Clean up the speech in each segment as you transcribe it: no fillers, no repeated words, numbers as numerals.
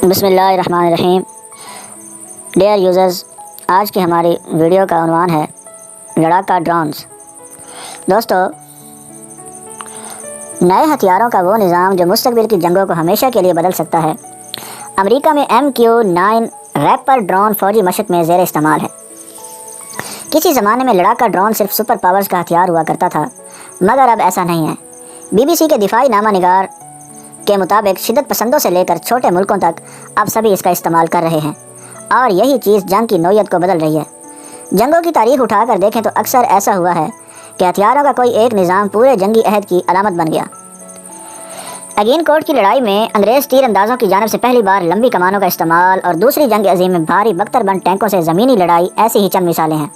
بسم اللہ الرحمن الرحیم۔ ڈیئر یوزرز، آج کی ہماری ویڈیو کا عنوان ہے لڑاکا ڈرونز۔ دوستو، نئے ہتھیاروں کا وہ نظام جو مستقبل کی جنگوں کو ہمیشہ کے لیے بدل سکتا ہے۔ امریکہ میں MQ-9 ریپر ڈرون فوجی مشق میں زیر استعمال ہے۔ کسی زمانے میں لڑاکا ڈرون صرف سپر پاورز کا ہتھیار ہوا کرتا تھا، مگر اب ایسا نہیں ہے۔ BBC کے دفاعی نامہ نگار کے مطابق شدت پسندوں سے لے کر چھوٹے ملکوں تک اب سبھی اس کا استعمال کر رہے ہیں، اور یہی چیز جنگ کی نوعیت کو بدل رہی ہے۔ جنگوں کی تاریخ اٹھا کر دیکھیں تو اکثر ایسا ہوا ہے کہ ہتھیاروں کا کوئی ایک نظام پورے جنگی عہد کی علامت بن گیا۔ اگین کوٹ کی لڑائی میں انگریز تیر اندازوں کی جانب سے پہلی بار لمبی کمانوں کا استعمال، اور دوسری جنگ عظیم میں بھاری بختر بند ٹینکوں سے زمینی لڑائی ایسی ہی چند مثالیں ہیں۔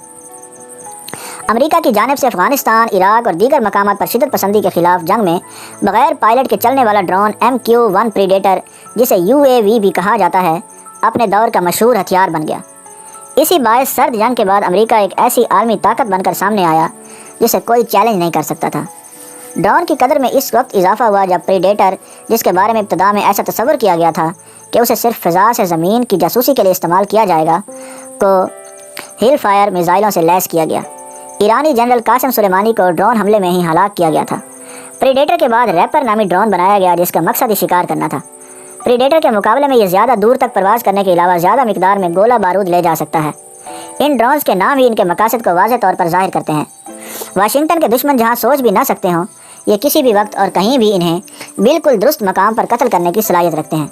امریکہ کی جانب سے افغانستان، عراق اور دیگر مقامات پر شدت پسندی کے خلاف جنگ میں بغیر پائلٹ کے چلنے والا ڈرون MQ-1 پریڈیٹر، جسے UAV بھی کہا جاتا ہے، اپنے دور کا مشہور ہتھیار بن گیا۔ اسی باعث سرد جنگ کے بعد امریکہ ایک ایسی عالمی طاقت بن کر سامنے آیا جسے کوئی چیلنج نہیں کر سکتا تھا۔ ڈرون کی قدر میں اس وقت اضافہ ہوا جب پریڈیٹر، جس کے بارے میں ابتدا میں ایسا تصور کیا گیا تھا کہ اسے صرف فضا سے زمین کی جاسوسی کے لیے استعمال کیا جائے گا، کو ہیل فائر میزائلوں سے لیس کیا گیا۔ ایرانی جنرل قاسم سلیمانی کو ڈرون حملے میں ہی ہلاک کیا گیا تھا۔ پریڈیٹر کے بعد ریپر نامی ڈرون بنایا گیا جس کا مقصد ہی شکار کرنا تھا۔ پریڈیٹر کے مقابلے میں یہ زیادہ دور تک پرواز کرنے کے علاوہ زیادہ مقدار میں گولہ بارود لے جا سکتا ہے۔ ان ڈرونز کے نام ہی ان کے مقاصد کو واضح طور پر ظاہر کرتے ہیں۔ واشنگٹن کے دشمن جہاں سوچ بھی نہ سکتے ہوں، یہ کسی بھی وقت اور کہیں بھی انہیں بالکل درست مقام پر قتل کرنے کی صلاحیت رکھتے ہیں۔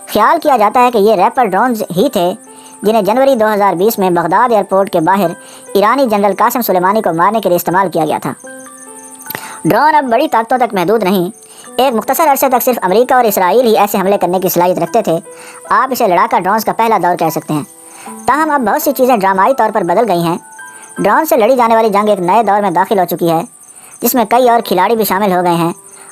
خیال کیا جاتا ہے کہ یہ ریپر ڈرونز ہی تھے جنہیں جنوری 2020 میں بغداد ایئرپورٹ کے باہر ایرانی جنرل قاسم سلیمانی کو مارنے کے لیے استعمال کیا گیا تھا۔ ڈرون اب بڑی طاقتوں تک محدود نہیں، ایک مختصر عرصے تک صرف امریکہ اور اسرائیل ہی ایسے حملے کرنے کی صلاحیت رکھتے تھے۔ آپ اسے لڑاکا ڈرونز کا پہلا دور کہہ سکتے ہیں۔ تاہم اب بہت سی چیزیں ڈرامائی طور پر بدل گئی ہیں۔ ڈرون سے لڑی جانے والی جنگ ایک نئے دور میں داخل ہو چکی ہے، جس میں کئی اور کھلاڑی بھی شامل ہو گئے ہیں،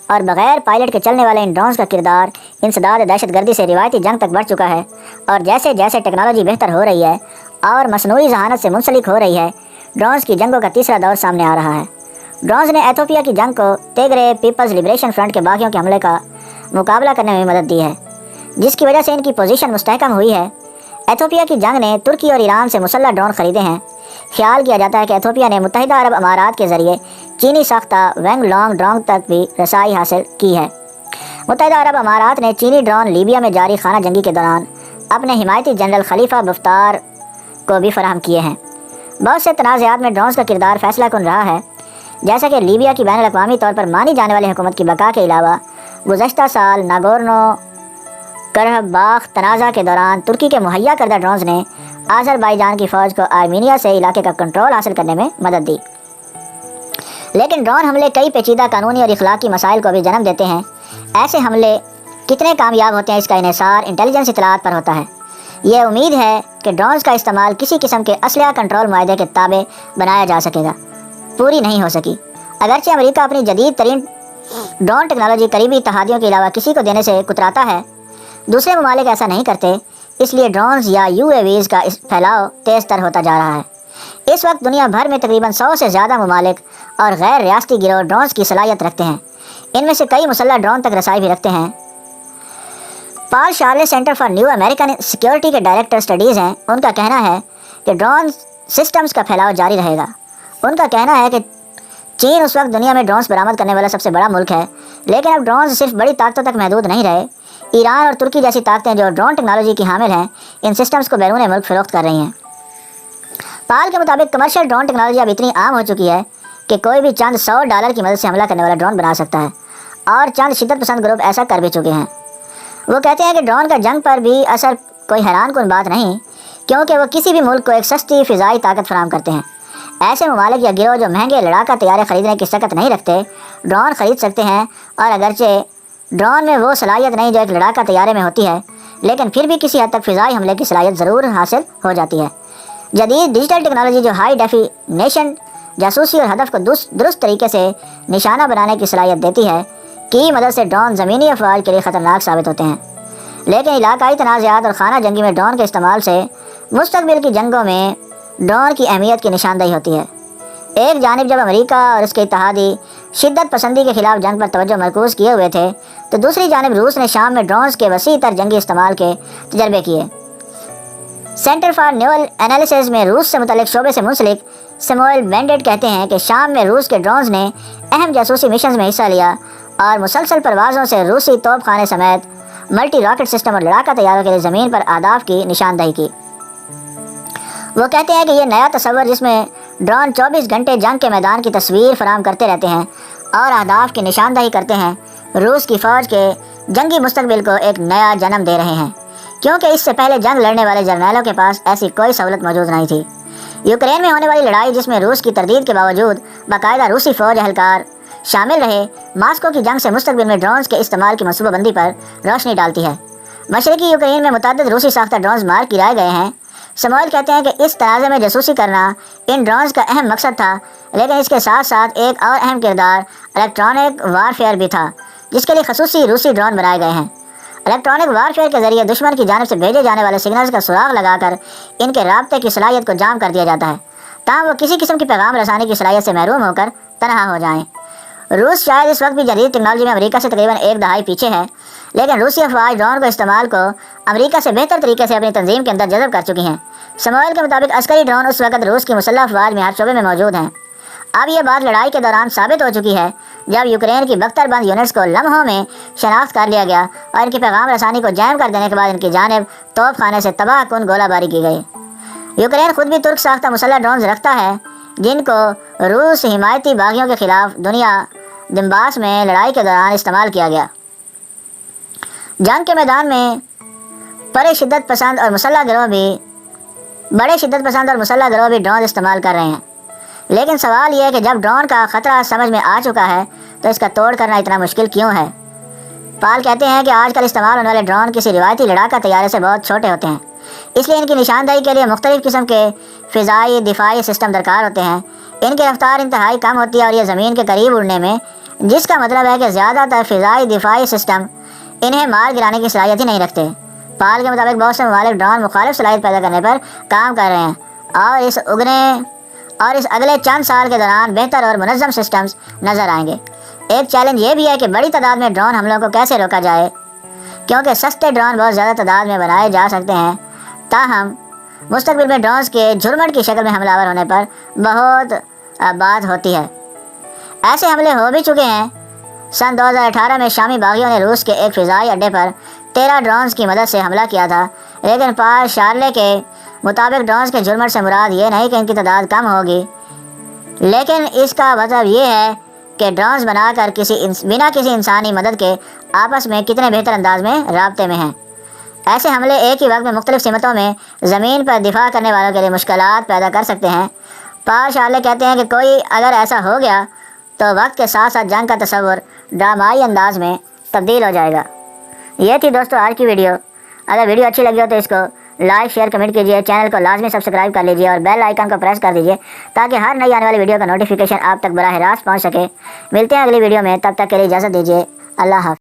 اور بغیر پائلٹ کے چلنے والے ان ڈرونز کا کردار انسداد دہشت گردی سے روایتی جنگ تک بڑھ چکا ہے، اور جیسے جیسے ٹیکنالوجی بہتر ہو رہی ہے اور مصنوعی ذہانت سے منسلک ہو رہی ہے، ڈرونز کی جنگوں کا تیسرا دور سامنے آ رہا ہے۔ ڈرونز نے ایتھوپیا کی جنگ کو تیگرے پیپلز لبریشن فرنٹ کے باغیوں کے حملے کا مقابلہ کرنے میں مدد دی ہے، جس کی وجہ سے ان کی پوزیشن مستحکم ہوئی ہے۔ ایتھوپیا کی جنگ نے ترکی اور ایران سے مسلح ڈرون خریدے ہیں۔ خیال کیا جاتا ہے کہ ایتھوپیا نے متحدہ عرب امارات کے ذریعے چینی ساختہ وینگ لانگ ڈرون تک بھی رسائی حاصل کی ہے۔ متحدہ عرب امارات نے چینی ڈرون لیبیا میں جاری خانہ جنگی کے دوران اپنے حمایتی جنرل خلیفہ بفتار کو بھی فراہم کیے ہیں۔ بہت سے تنازعات میں ڈرونز کا کردار فیصلہ کن رہا ہے، جیسا کہ لیبیا کی بین الاقوامی طور پر مانی جانے والی حکومت کی بقا کے علاوہ گزشتہ سال ناگورنو کرباخ تنازع کے دوران ترکی کے مہیا کردہ ڈرونز نے آذربائیجان کی فوج کو آرمینیا سے علاقے کا کنٹرول حاصل کرنے میں مدد دی۔ لیکن ڈرون حملے کئی پیچیدہ قانونی اور اخلاقی مسائل کو بھی جنم دیتے ہیں۔ ایسے حملے کتنے کامیاب ہوتے ہیں، اس کا انحصار انٹیلیجنس اطلاعات پر ہوتا ہے۔ یہ امید ہے کہ ڈرونز کا استعمال کسی قسم کے اسلحہ کنٹرول معاہدے کے تابع بنایا جا سکے گا پوری نہیں ہو سکی۔ اگرچہ امریکہ اپنی جدید ترین ڈرون ٹیکنالوجی قریبی اتحادیوں کے علاوہ کسی کو دینے سے کتراتا ہے، دوسرے ممالک ایسا نہیں کرتے، اس لیے ڈرونز یا UAVs کا پھیلاؤ تیز تر ہوتا جا رہا ہے۔ اس وقت دنیا بھر میں تقریباً 100 سے زیادہ ممالک اور غیر ریاستی گروہ ڈرونز کی صلاحیت رکھتے ہیں۔ ان میں سے کئی مسلح ڈرون تک رسائی بھی رکھتے ہیں۔ Paul Scharre Center for New American Security کے ڈائریکٹر اسٹڈیز ہیں۔ ان کا کہنا ہے کہ ڈرون سسٹمز کا پھیلاؤ جاری رہے گا۔ ان کا کہنا ہے کہ چین اس وقت دنیا میں ڈرونز برآمد کرنے والا سب سے بڑا ملک ہے، لیکن اب ڈرونز صرف بڑی طاقتوں تک محدود نہیں رہے۔ ایران اور ترکی جیسی طاقتیں جو ڈرون ٹیکنالوجی کی حامل ہیں، ان سسٹمز کو بیرون ملک فروخت کر رہی ہیں۔ پال کے مطابق کمرشل ڈرون ٹیکنالوجی اب اتنی عام ہو چکی ہے کہ کوئی بھی چند $100 کی مدد سے حملہ کرنے والا ڈرون بنا سکتا ہے، اور چند شدت پسند گروپ ایسا کر بھی چکے ہیں۔ وہ کہتے ہیں کہ ڈرون کا جنگ پر بھی اثر کوئی حیران کن بات نہیں، کیونکہ وہ کسی بھی ملک کو ایک سستی فضائی طاقت فراہم کرتے ہیں۔ ایسے ممالک یا گروہ جو مہنگے لڑاکا طیارے خریدنے کی سکت نہیں رکھتے، ڈرون خرید سکتے ہیں، اور اگرچہ ڈرون میں وہ صلاحیت نہیں جو ایک لڑاکا طیارے میں ہوتی ہے، لیکن پھر بھی کسی حد تک فضائی حملے کی صلاحیت ضرور حاصل ہو جاتی ہے۔ جدید ڈیجیٹل ٹیکنالوجی جو ہائی ڈیفینیشن جاسوسی اور ہدف کو درست طریقے سے نشانہ بنانے کی صلاحیت دیتی ہے، کی مدد سے ڈرون زمینی افواج کے لیے خطرناک ثابت ہوتے ہیں۔ لیکن علاقائی تنازعات اور خانہ جنگی میں ڈرون کے استعمال سے مستقبل کی جنگوں میں ڈرون کی اہمیت کی نشاندہی ہوتی ہے۔ ایک جانب جب امریکہ اور اس کے اتحادی شدت پسندی کے خلاف جنگ پر توجہ مرکوز کیے ہوئے تھے، تو دوسری جانب روس نے شام میں ڈرونز کے وسیع تر جنگی استعمال کے تجربے کیے۔ سینٹر فار نیول انالیسز میں روس سے متعلق شعبے سے منسلک سیموئل بینڈٹ کہتے ہیں کہ شام میں روس کے ڈرونز نے اہم جاسوسی مشنز میں حصہ لیا اور مسلسل پروازوں سے روسی توپ خانے سمیت ملٹی راکٹ سسٹم اور لڑاکا طیاروں کے لیے زمین پر اہداف کی نشاندہی کی۔ وہ کہتے ہیں کہ یہ نیا تصور جس میں ڈرون 24 گھنٹے جنگ کے میدان کی تصویر فراہم کرتے رہتے ہیں اور اہداف کی نشاندہی کرتے ہیں، روس کی فوج کے جنگی مستقبل کو ایک نیا جنم دے رہے ہیں، کیونکہ اس سے پہلے جنگ لڑنے والے جرنیلوں کے پاس ایسی کوئی سہولت موجود نہیں تھی۔ یوکرین میں ہونے والی لڑائی، جس میں روس کی تردید کے باوجود باقاعدہ روسی فوج اہلکار شامل رہے، ماسکو کی جنگ سے مستقبل میں ڈرونز کے استعمال کی منصوبہ بندی پر روشنی ڈالتی ہے۔ مشرقی یوکرین میں متعدد روسی ساختہ ڈرونز مار گرائے گئے ہیں۔ سموئل کہتے ہیں کہ اس تنازع میں جاسوسی کرنا ان ڈرونز کا اہم مقصد تھا، لیکن اس کے ساتھ ساتھ ایک اور اہم کردار الیکٹرانک وارفیئر بھی تھا، جس کے لیے خصوصی روسی ڈرون بنائے گئے ہیں۔ الیکٹرانک وارفیئر کے ذریعے دشمن کی جانب سے بھیجے جانے والے سگنلز کا سراغ لگا کر ان کے رابطے کی صلاحیت کو جام کر دیا جاتا ہے، تاہم وہ کسی قسم کی پیغام رسانی کی صلاحیت سے محروم ہو کر تنہا ہو جائیں۔ روس شاید اس وقت بھی جدید ٹیکنالوجی میں امریکہ سے تقریباً ایک دہائی پیچھے ہے، لیکن روسی افواج ڈرون کو استعمال کو امریکہ سے بہتر طریقے سے اپنی تنظیم کے اندر جذب کر چکی ہیں۔ سموئل کے مطابق عسکری ڈرون اس وقت روس کی مسلح افواج میں ہر شعبے میں موجود ہیں۔ اب یہ بات لڑائی کے دوران ثابت ہو چکی ہے، جب یوکرین کی بختر بند یونٹس کو لمحوں میں شناخت کر لیا گیا اور ان کی پیغام رسانی کو جام کر دینے کے بعد ان کی جانب توپ خانے سے تباہ کن گولہ باری کی گئی۔ یوکرین خود بھی ترک ساختہ مسلح ڈرونز رکھتا ہے، جن کو روس حمایتی باغیوں کے خلاف دنیا دنباس میں لڑائی کے دوران استعمال کیا گیا۔ جنگ کے میدان میں بڑے شدت پسند اور مسلح گروہ بھی ڈرون استعمال کر رہے ہیں، لیکن سوال یہ ہے کہ جب ڈرون کا خطرہ سمجھ میں آ چکا ہے تو اس کا توڑ کرنا اتنا مشکل کیوں ہے؟ پال کہتے ہیں کہ آج کل استعمال ہونے والے ڈرون کسی روایتی لڑاکا طیارے سے بہت چھوٹے ہوتے ہیں، اس لیے ان کی نشاندہی کے لیے مختلف قسم کے فضائی دفاعی سسٹم درکار ہوتے ہیں۔ ان کی رفتار انتہائی کم ہوتی ہے اور یہ زمین کے قریب اڑنے میں، جس کا مطلب ہے کہ زیادہ تر فضائی دفاعی سسٹم انہیں مار گرانے کی صلاحیت ہی نہیں رکھتے۔ پال کے مطابق بہت سے ممالک ڈرون مخالف صلاحیت پیدا کرنے پر کام کر رہے ہیں اور اس اگلے چند سال کے دوران بہتر اور منظم سسٹمز نظر آئیں گے۔ ایک چیلنج یہ بھی ہے کہ بڑی تعداد میں ڈرون حملوں کو کیسے روکا جائے، کیونکہ سستے ڈرون بہت زیادہ تعداد میں بنائے جا سکتے ہیں، تاہم مستقبل میں ڈرونز کے جھرمٹ کی شکل میں حملہ آور ہونے پر بہت بات ہوتی ہے۔ ایسے حملے ہو بھی چکے ہیں۔ سن 2018 میں شامی باغیوں نے روس کے ایک فضائی اڈے پر 13 ڈرونز کی مدد سے حملہ کیا تھا، لیکن پال شارلے کے مطابق ڈرونز کے جھرمٹ سے مراد یہ نہیں کہ ان کی تعداد کم ہوگی، لیکن اس کا مطلب یہ ہے کہ ڈرونز بنا کر بنا کسی انسانی مدد کے آپس میں کتنے بہتر انداز میں رابطے میں ہیں۔ ایسے حملے ایک ہی وقت میں مختلف سمتوں میں زمین پر دفاع کرنے والوں کے لیے مشکلات پیدا کر سکتے ہیں۔ پال شارلے کہتے ہیں کہ کوئی اگر ایسا ہو گیا تو وقت کے ساتھ ساتھ جنگ کا تصور ڈرامائی انداز میں تبدیل ہو جائے گا۔ یہ تھی دوستو آج کی ویڈیو۔ اگر ویڈیو اچھی لگی ہو تو اس کو لائک شیئر کمنٹ کیجیے، چینل کو لازمی سبسکرائب کر لیجیے اور بیل آئیکن کو پریس کر دیجیے تاکہ ہر نئی آنے والی ویڈیو کا نوٹیفیکیشن آپ تک براہ راست پہنچ سکے۔ ملتے ہیں اگلی ویڈیو میں، تب تک کے لیے اجازت دیجیے۔ اللہ حافظ۔